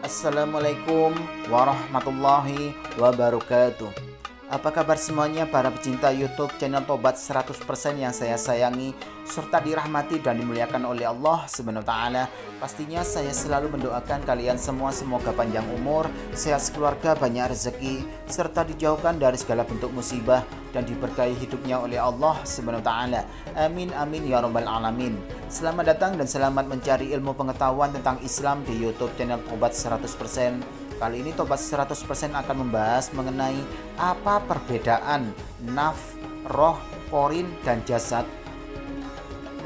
Assalamualaikum warahmatullahi wabarakatuh. Apa kabar semuanya para pecinta YouTube channel Tobat 100% yang saya sayangi serta dirahmati dan dimuliakan oleh Allah Subhanahu wa taala. Pastinya saya selalu mendoakan kalian semua semoga panjang umur, sehat sekeluarga, banyak rezeki serta dijauhkan dari segala bentuk musibah dan diberkahi hidupnya oleh Allah Subhanahu wa taala. Amin amin ya rabbal alamin. Selamat datang dan selamat mencari ilmu pengetahuan tentang Islam di YouTube channel Tobat 100%. Kali ini Tobat 100% akan membahas mengenai apa perbedaan naf, roh, porin, dan jasad.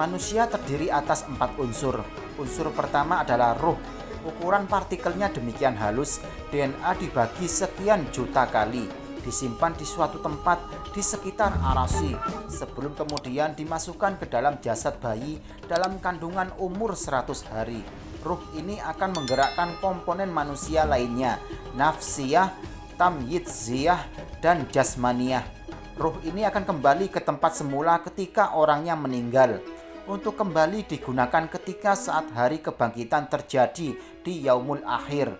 Manusia terdiri atas 4 unsur. Unsur pertama adalah ruh. Ukuran partikelnya demikian halus, DNA dibagi sekian juta kali, disimpan di suatu tempat di sekitar arasi, sebelum kemudian dimasukkan ke dalam jasad bayi dalam kandungan umur 100 hari. Ruh ini akan menggerakkan komponen manusia lainnya, nafsiyah, tamyidziyah, dan jasmaniyah. Ruh ini akan kembali ke tempat semula ketika orangnya meninggal, untuk kembali digunakan ketika saat hari kebangkitan terjadi di yaumul akhir.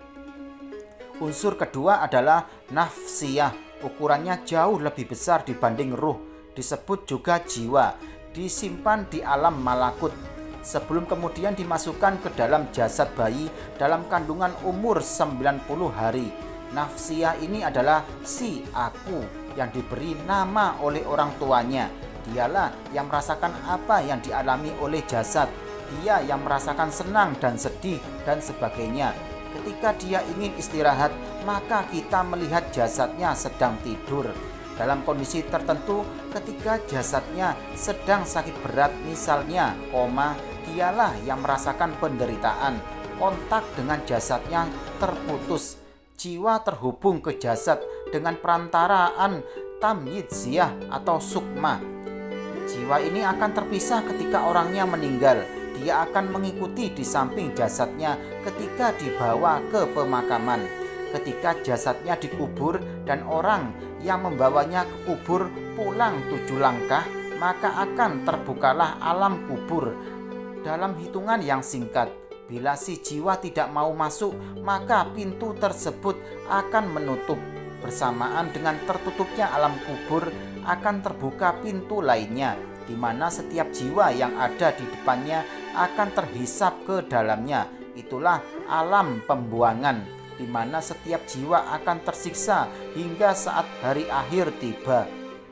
Unsur kedua adalah nafsiyah, ukurannya jauh lebih besar dibanding ruh, disebut juga jiwa, disimpan di alam malakut, sebelum kemudian dimasukkan ke dalam jasad bayi dalam kandungan umur 90 hari. Nafsiyah ini adalah si aku yang diberi nama oleh orang tuanya. Dialah yang merasakan apa yang dialami oleh jasad. Dia yang merasakan senang dan sedih dan sebagainya. Ketika dia ingin istirahat, maka kita melihat jasadnya sedang tidur. Dalam kondisi tertentu, ketika jasadnya sedang sakit berat misalnya koma, dialah yang merasakan penderitaan. Kontak dengan jasadnya terputus. Jiwa terhubung ke jasad dengan perantaraan tamyidziyah atau sukma. Jiwa ini akan terpisah ketika orangnya meninggal. Dia akan mengikuti di samping jasadnya ketika dibawa ke pemakaman. Ketika jasadnya dikubur dan orang yang membawanya ke kubur pulang 7 langkah, maka akan terbukalah alam kubur dalam hitungan yang singkat. Bila si jiwa tidak mau masuk, maka pintu tersebut akan menutup. Bersamaan dengan tertutupnya alam kubur akan terbuka pintu lainnya, di mana setiap jiwa yang ada di depannya akan terhisap ke dalamnya. Itulah alam pembuangan, di mana setiap jiwa akan tersiksa hingga saat hari akhir tiba.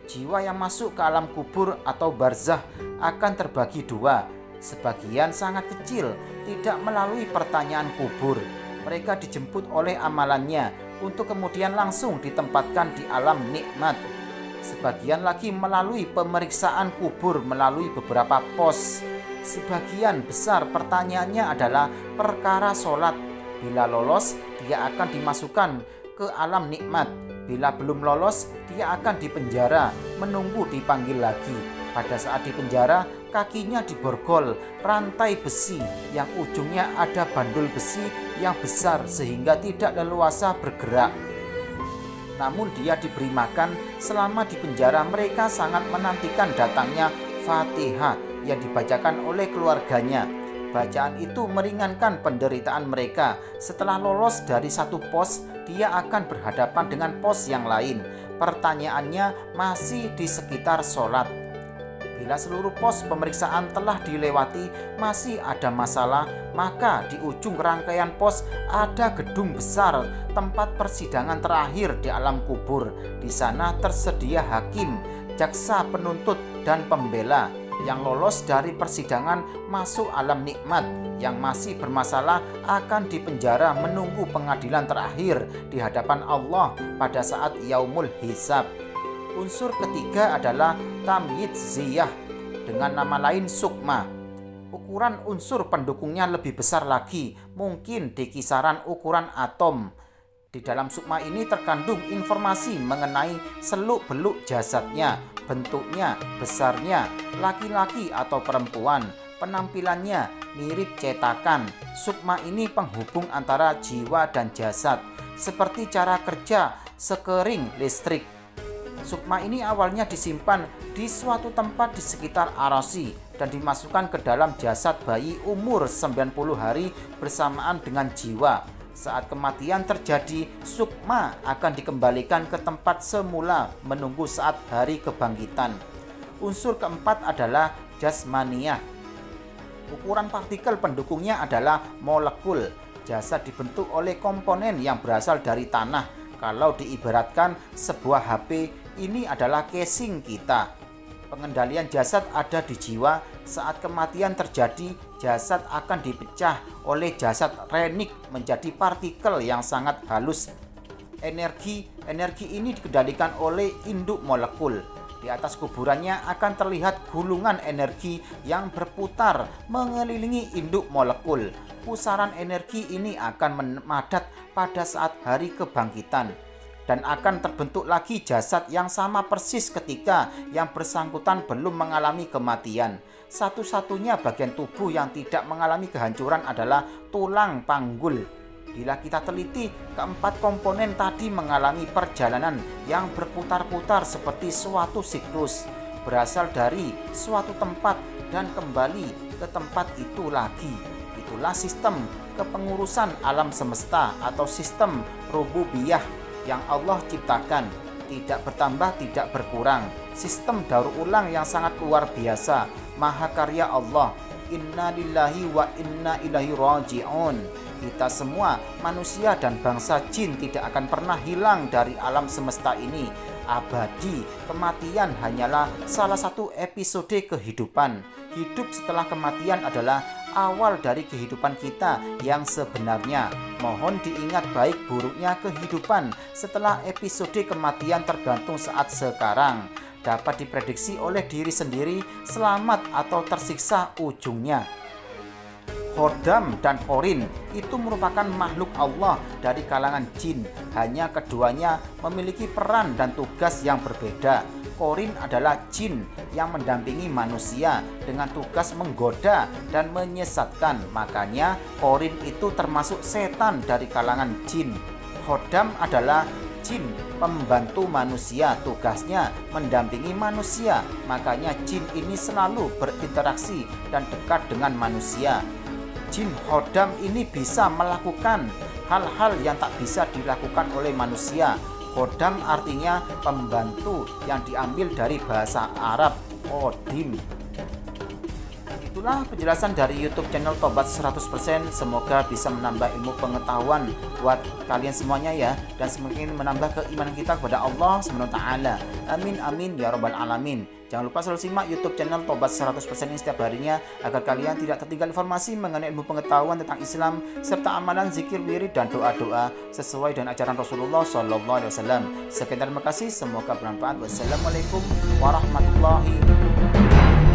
Jiwa yang masuk ke alam kubur atau barzah akan terbagi 2. Sebagian sangat kecil tidak melalui pertanyaan kubur. Mereka dijemput oleh amalannya untuk kemudian langsung ditempatkan di alam nikmat. Sebagian lagi melalui pemeriksaan kubur melalui beberapa pos. Sebagian besar pertanyaannya adalah perkara sholat. Bila lolos, dia akan dimasukkan ke alam nikmat. Bila belum lolos, dia akan dipenjara, menunggu dipanggil lagi. Pada saat dipenjara, kakinya diborgol rantai besi yang ujungnya ada bandul besi yang besar sehingga tidak leluasa bergerak. Namun dia diberi makan. Selama di penjara, mereka sangat menantikan datangnya Fatihah yang dibacakan oleh keluarganya. Bacaan itu meringankan penderitaan mereka. Setelah lolos dari satu pos, dia akan berhadapan dengan pos yang lain. Pertanyaannya masih di sekitar sholat. Bila seluruh pos pemeriksaan telah dilewati, masih ada masalah, maka di ujung rangkaian pos ada gedung besar tempat persidangan terakhir di alam kubur. Di sana tersedia hakim, jaksa penuntut, dan pembela. Yang lolos dari persidangan masuk alam nikmat. Yang masih bermasalah akan dipenjara menunggu pengadilan terakhir di hadapan Allah pada saat yaumul hisab. Unsur ketiga adalah tamyidziyah, dengan nama lain sukma. Ukuran unsur pendukungnya lebih besar lagi, mungkin di kisaran ukuran atom. Di dalam sukma ini terkandung informasi mengenai seluk-beluk jasadnya, bentuknya, besarnya, laki-laki atau perempuan, penampilannya, mirip cetakan. Sukma ini penghubung antara jiwa dan jasad, seperti cara kerja sekering listrik. Sukma ini awalnya disimpan di suatu tempat di sekitar arasi dan dimasukkan ke dalam jasad bayi umur 90 hari bersamaan dengan jiwa. Saat kematian terjadi, sukma akan dikembalikan ke tempat semula menunggu saat hari kebangkitan. Unsur keempat adalah jasmaniyah. Ukuran partikel pendukungnya adalah molekul. Jasad dibentuk oleh komponen yang berasal dari tanah. Kalau diibaratkan sebuah HP, ini adalah casing kita. Pengendalian jasad ada di jiwa. Saat kematian terjadi, jasad akan dipecah oleh jasad renik menjadi partikel yang sangat halus. Energi ini dikendalikan oleh induk molekul. Di atas kuburannya akan terlihat gulungan energi yang berputar mengelilingi induk molekul. Pusaran energi ini akan memadat pada saat hari kebangkitan, dan akan terbentuk lagi jasad yang sama persis ketika yang bersangkutan belum mengalami kematian. Satu-satunya bagian tubuh yang tidak mengalami kehancuran adalah tulang panggul. Bila kita teliti, keempat komponen tadi mengalami perjalanan yang berputar-putar seperti suatu siklus, berasal dari suatu tempat dan kembali ke tempat itu lagi. Itulah sistem kepengurusan alam semesta atau sistem rububiyah yang Allah ciptakan, tidak bertambah, tidak berkurang. Sistem daur ulang yang sangat luar biasa, mahakarya Allah. Inna lillahi wa inna ilaihi raji'un. Kita semua, manusia dan bangsa jin, tidak akan pernah hilang dari alam semesta ini. Abadi, kematian hanyalah salah satu episode kehidupan. Hidup setelah kematian adalah awal dari kehidupan kita yang sebenarnya. Mohon diingat baik buruknya kehidupan setelah episode kematian tergantung saat sekarang. Dapat diprediksi oleh diri sendiri, selamat atau tersiksa ujungnya. Khodam dan Qorin itu merupakan makhluk Allah dari kalangan jin. Hanya keduanya memiliki peran dan tugas yang berbeda. Qorin adalah jin yang mendampingi manusia dengan tugas menggoda dan menyesatkan. Makanya Qorin itu termasuk setan dari kalangan jin. Khodam adalah jin pembantu manusia, tugasnya mendampingi manusia. Makanya jin ini selalu berinteraksi dan dekat dengan manusia. Jin khodam ini bisa melakukan hal-hal yang tak bisa dilakukan oleh manusia. Khodam artinya pembantu yang diambil dari bahasa Arab khodim. Itulah penjelasan dari YouTube channel Tobat 100%. Semoga bisa menambah ilmu pengetahuan buat kalian semuanya ya, dan semakin menambah keimanan kita kepada Allah SWT. Amin amin ya rabbal alamin. Jangan lupa selalu simak YouTube channel Tobat 100% ini setiap harinya agar kalian tidak tertinggal informasi mengenai ilmu pengetahuan tentang Islam serta amalan, zikir, wirid, dan doa-doa sesuai dengan ajaran Rasulullah SAW. Sekian, terima kasih, semoga bermanfaat. Wassalamualaikum warahmatullahi wabarakatuh.